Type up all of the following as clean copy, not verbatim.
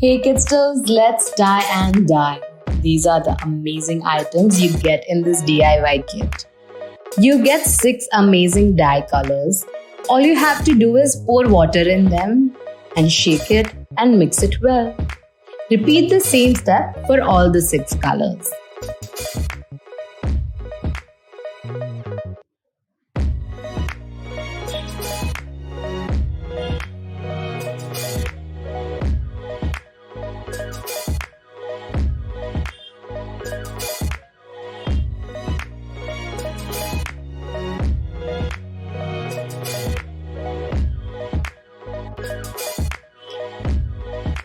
Hey Kitsters, let's tie and dye. These are the amazing items you get in this DIY kit. You get 6 amazing dye colors. All you have to do is pour water in them and shake it and mix it well. Repeat the same step for all the 6 colors.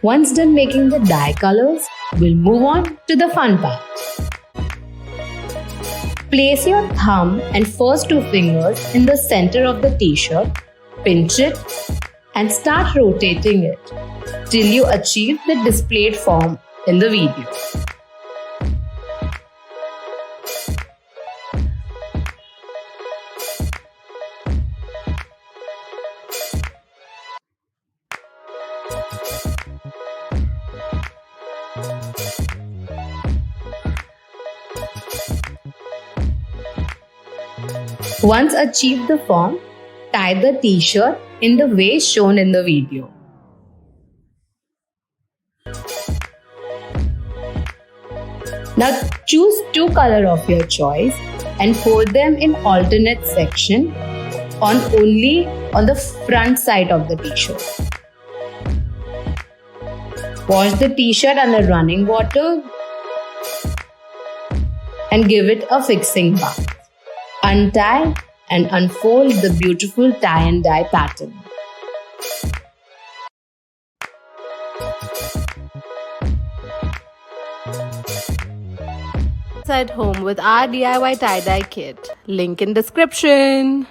Once done making the dye colors, we'll move on to the fun part. Place your thumb and first 2 fingers in the center of the t-shirt, pinch it and start rotating it till you achieve the displayed form in the video. Once achieved the form, tie the t-shirt in the way shown in the video. Now choose 2 colors of your choice and fold them in alternate section only on the front side of the t-shirt. Wash the t-shirt under running water and give it a fixing bath. Untie and unfold the beautiful tie and dye pattern. At home with our DIY tie-dye kit. Link in description.